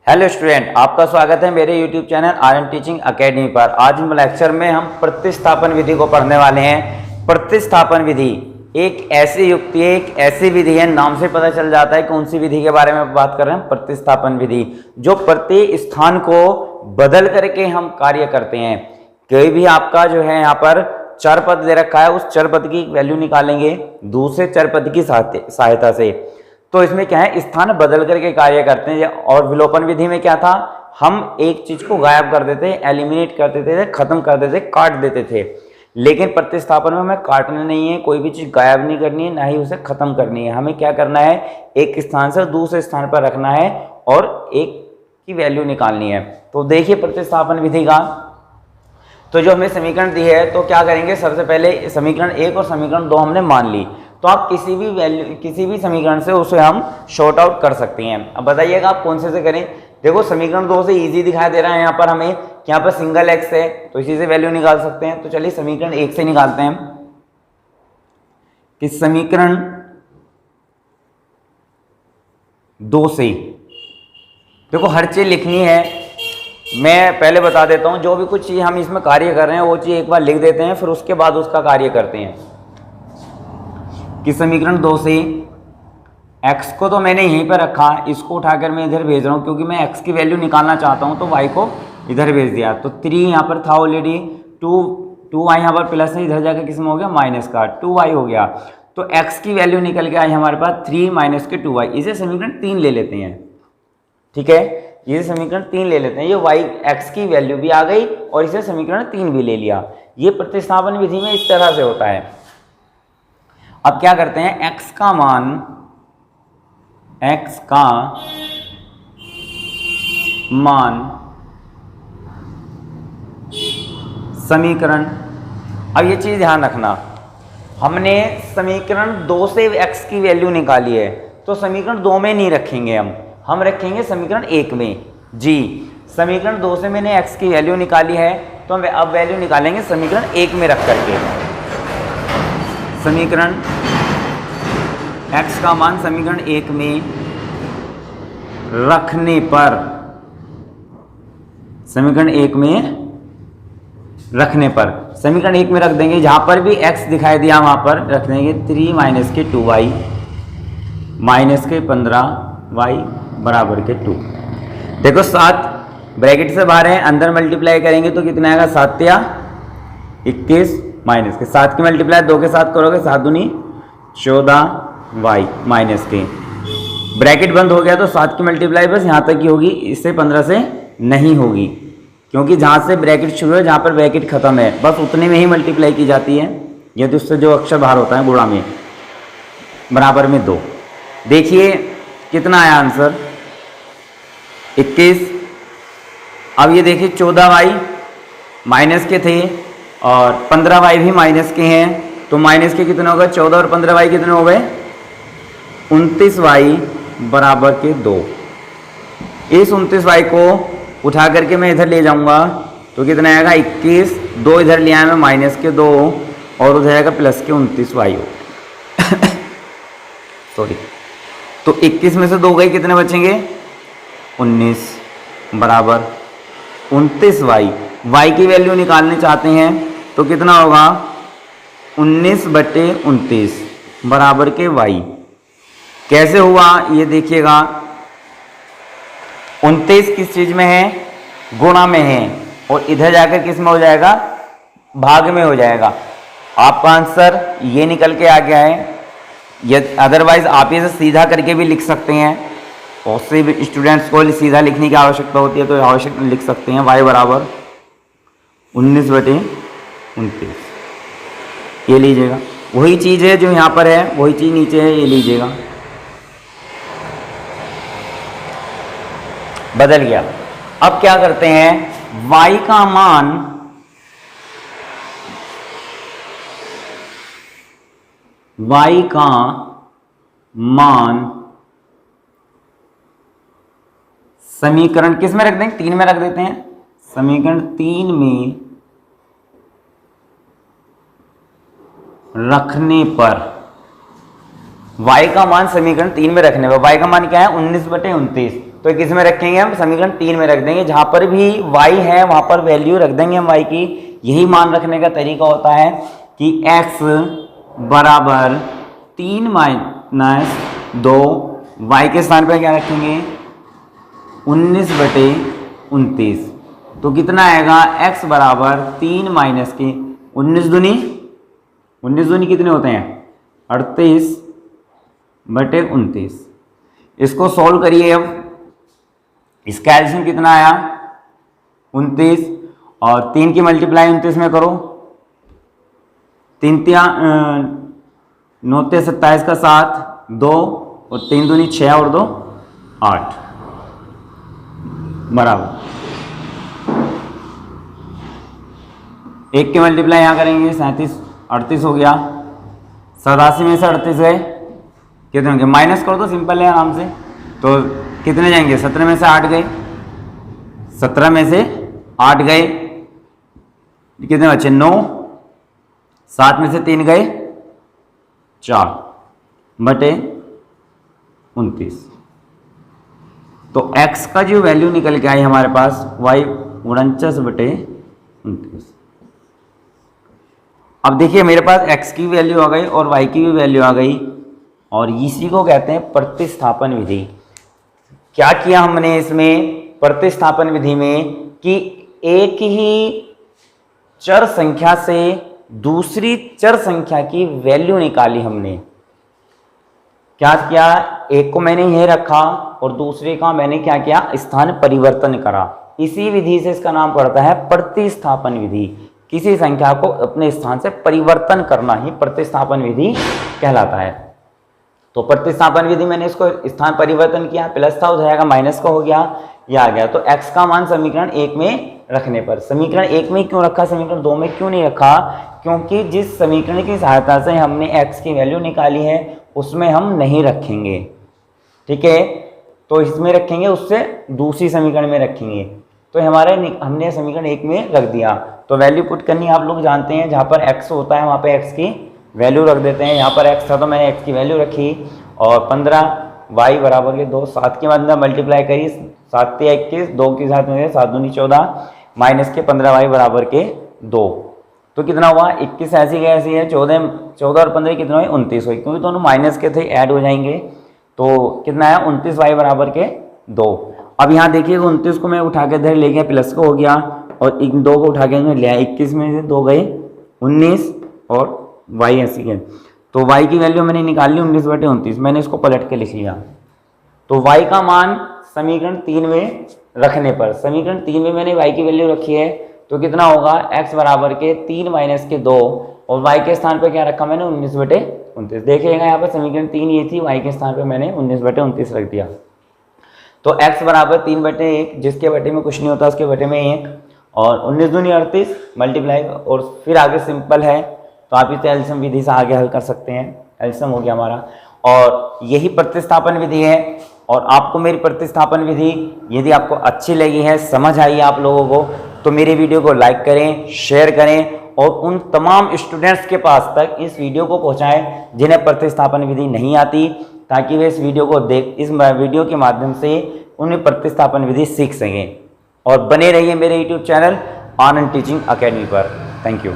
Hello student, आपका स्वागत है मेरे YouTube channel Aryan teaching academy पर। आज हम लेक्चर में हम प्रतिस्थापन विधि को पढ़ने वाले हैं। प्रतिस्थापन विधि एक ऐसी युक्ति है, एक ऐसी विधि है, नाम से पता चल जाता है कौन सी विधि के बारे में बात कर रहे हैं। प्रतिस्थापन विधि जो प्रति स्थान को बदल करके हम कार्य करते हैं। कोई भी आपका जो है यहाँ पर चर पद दे रखा है, उस चर पद की वैल्यू निकालेंगे दूसरे चर पद की सहायता से। तो इसमें क्या है, स्थान बदल करके कार्य करते हैं। और विलोपन विधि में क्या था, हम एक चीज को गायब कर देते, एलिमिनेट कर देते थे, खत्म कर देते, काट देते थे। लेकिन प्रतिस्थापन में हमें काटना नहीं है, कोई भी चीज गायब नहीं करनी है, ना ही उसे खत्म करनी है। हमें क्या करना है, एक स्थान से दूसरे स्थान पर रखना है और एक की वैल्यू निकालनी है। तो देखिए प्रतिस्थापन विधि का, तो जो हमें समीकरण दी है तो क्या करेंगे, सबसे पहले समीकरण 1 और समीकरण 2 हमने मान ली। तो आप किसी भी समीकरण से उसे हम शॉर्ट आउट कर सकते हैं। अब बताइएगा आप कौन से करें। देखो समीकरण 2 से इजी दिखाई दे रहा है यहाँ पर हमें, यहाँ पर सिंगल एक्स है तो इसी से वैल्यू निकाल सकते हैं। तो चलिए समीकरण 1 से निकालते हैं कि समीकरण 2 से देखो हर चीज लिखनी है। मैं पहले बता देता हूं, जो भी कुछ चीज हम इसमें कार्य कर रहे हैं वो चीज एक बार लिख देते हैं, फिर उसके बाद उसका कार्य करते हैं। कि समीकरण 2 से x को तो मैंने यहीं पर रखा, इसको उठाकर मैं इधर भेज रहा हूं क्योंकि मैं x की वैल्यू निकालना चाहता हूं, तो y को इधर भेज दिया। तो 3 यहाँ पर था ऑलरेडी, 2y यहाँ पर प्लस है, इधर जाकर किसमें हो गया माइनस का 2y हो गया। तो x की वैल्यू निकल के आई हमारे पास 3 माइनस के 2y। इसे समीकरण 3 ले लेते हैं, ठीक है। ये समीकरण 3 ले लेते हैं, ये y x की वैल्यू भी आ गई और इसे समीकरण 3 भी ले लिया। ये प्रतिस्थापन विधि में इस तरह से होता है। अब क्या करते हैं, x का मान समीकरण, अब ये चीज ध्यान रखना, हमने समीकरण 2 से x की वैल्यू निकाली है तो समीकरण 2 में नहीं रखेंगे, हम रखेंगे समीकरण 1 में। जी समीकरण 2 से मैंने x की वैल्यू निकाली है तो हम अब वैल्यू निकालेंगे समीकरण 1 में रख करके। समीकरण x का मान समीकरण 1 में रखने पर, समीकरण 1 में रखने पर समीकरण 1 में रख देंगे। जहां पर भी x दिखाई दिया वहां पर रख देंगे 3 माइनस के 2y माइनस के 15y बराबर के 2। देखो 7 ब्रैकेट से बाहर है, अंदर मल्टीप्लाई करेंगे तो कितना आएगा, 7 या 21 माइनस के 7 की मल्टीप्लाई 2 के साथ करोगे, 7 दूनी 14y माइनस के, ब्रैकेट बंद हो गया तो 7 की मल्टीप्लाई बस यहाँ तक ही होगी, इससे 15 से नहीं होगी, क्योंकि जहाँ से ब्रैकेट शुरू है जहाँ पर ब्रैकेट खत्म है बस उतने में ही मल्टीप्लाई की जाती है। यदि उससे जो अक्षर बाहर होता है गुणा में, बराबर में 2। देखिए कितना आया आंसर, 21। अब ये देखिए 14y माइनस के थे और 15y भी माइनस के हैं, तो माइनस के कितने हो गए, 14 और 15y कितने हो गए, 29y बराबर के 2। इस 29y को उठा करके मैं इधर ले जाऊंगा तो कितना आएगा, 21, 2 इधर ले आया मैं माइनस के 2 और उधर आएगा प्लस के 29y सॉरी। तो 21 में से 2 गए, कितने बचेंगे, 19 बराबर 29y। y की वैल्यू निकालने चाहते हैं तो कितना होगा, 19/29 बराबर के y। कैसे हुआ ये देखिएगा, 29 किस चीज में है, गुणा में है, और इधर जाकर किस में हो जाएगा, भाग में हो जाएगा। आपका आंसर ये निकल के आ गया है। अदरवाइज आप इसे सीधा करके भी लिख सकते हैं, और से स्टूडेंट्स को सीधा लिखने की आवश्यकता होती है तो आवश्यक लिख सकते हैं y बराबर 19/29। ये लीजिएगा, वही चीज़ है जो यहाँ पर है, वही चीज़ नीचे है, ये लीजिएगा, बदल गया। अब क्या करते हैं, y का मान समीकरण किस में रख देंगे, 3 में रख देते हैं। समीकरण 3 में रखने पर, y का मान समीकरण 3 में रखने पर, y का मान क्या है, 19/29। तो किस में रखेंगे हम, समीकरण 3 में रख देंगे। जहां पर भी y है वहां पर वैल्यू रख देंगे हम y की। यही मान रखने का तरीका होता है कि x बराबर 3 माइनस 2, y के स्थान पर क्या रखेंगे 19/29। तो कितना आएगा, x बराबर 3 माइनस के 19 दूनी कितने होते हैं 38/29। इसको सॉल्व करिए। अब इसका एलसीएम कितना आया 29 और 3 की मल्टीप्लाई 29 में करो, 3 9 27 का 7 2 और 3 दूनी 6 और 2 8 बराबर 1 की मल्टीप्लाई यहाँ करेंगे 37 38 हो गया। 87 में से 38 गए कितने होंगे, माइनस कर दो सिंपल है आराम से। तो कितने जाएंगे 17 में से 8 गए, 17 में से 8 गए कितने बचे 9, 7 में से 3 गए 4/29। तो x का जो वैल्यू निकल के आई हमारे पास y 49/29। अब देखिए मेरे पास x की वैल्यू आ गई और y की भी वैल्यू आ गई, और इसी को कहते हैं प्रतिस्थापन विधि। क्या किया हमने इसमें प्रतिस्थापन विधि में कि एक ही चर संख्या से दूसरी चर संख्या की वैल्यू निकाली हमने। क्या किया, एक को मैंने यह रखा और दूसरे का मैंने क्या किया स्थान परिवर्तन करा। इसी विधि से इसका नाम पड़ता है प्रतिस्थापन विधि। किसी संख्या को अपने स्थान से परिवर्तन करना ही प्रतिस्थापन विधि कहलाता है। तो प्रतिस्थापन विधि मैंने इसको स्थान परिवर्तन किया, प्लस था हो जाएगा माइनस का हो गया, ये आ गया। तो x का मान समीकरण 1 में रखने पर, समीकरण 1 में क्यों रखा, समीकरण 2 में क्यों नहीं रखा, क्योंकि जिस समीकरण की सहायता से हमने x की वैल्यू निकाली है उसमें हम नहीं रखेंगे, ठीक है। तो इसमें रखेंगे, उससे दूसरी समीकरण में रखेंगे। तो हमने समीकरण 1 में रख दिया। तो वैल्यू पुट करनी आप लोग जानते हैं, जहाँ पर x होता है वहाँ पे x की वैल्यू रख देते हैं। यहाँ पर x था तो मैंने x की वैल्यू रखी और 15y बराबर के 2, 7 के बाद मल्टीप्लाई करी, 7 से 21, 2 के साथ में 7 दूनी 14 माइनस के 15y बराबर के 2। तो कितना हुआ 21 ऐसी गए ऐसी है, 14 और 15 कितना हुए 29 हुई, क्योंकि दोनों माइनस के थे ऐड हो जाएंगे। तो कितना है 29y बराबर के 2। अब यहाँ देखिए 29 को मैं उठा के इधर ले गया, प्लस को हो गया, और 2 को उठा के मैं ले आया, 21 में से 2 गए 19 और y ऐसी गए। तो y की वैल्यू मैंने निकाल ली 19/29, मैंने इसको पलट के लिख लिया। तो y का मान समीकरण 3 में रखने पर, समीकरण 3 में मैंने y की वैल्यू रखी है, तो कितना होगा x बराबर के 3 माइनस के 2 और y के स्थान पर क्या रखा मैंने 19/29। देखिएगा यहाँ पर समीकरण 3 ये थी, y के स्थान पर मैंने 19/29 रख दिया। तो x बराबर 3/1, जिसके बटे में कुछ नहीं होता उसके बटे में 1, और 19 दूनी 38 मल्टीप्लाई, और फिर आगे सिंपल है तो आप इसे एलसीएम विधि से आगे हल कर सकते हैं। एलसीएम हो गया हमारा, और यही प्रतिस्थापन विधि है। और आपको मेरी प्रतिस्थापन विधि यदि आपको अच्छी लगी है, समझ आई आप लोगों को, तो मेरे वीडियो को लाइक करें, शेयर करें और उन तमाम स्टूडेंट्स के पास तक इस वीडियो को पहुंचाएं जिन्हें प्रतिस्थापन विधि नहीं आती, ताकि वे इस वीडियो को इस वीडियो के माध्यम से उन्हें प्रतिस्थापन विधि सीख सकें। और बने रहिए मेरे यूट्यूब चैनल आनंद टीचिंग अकेडमी पर। Thank you.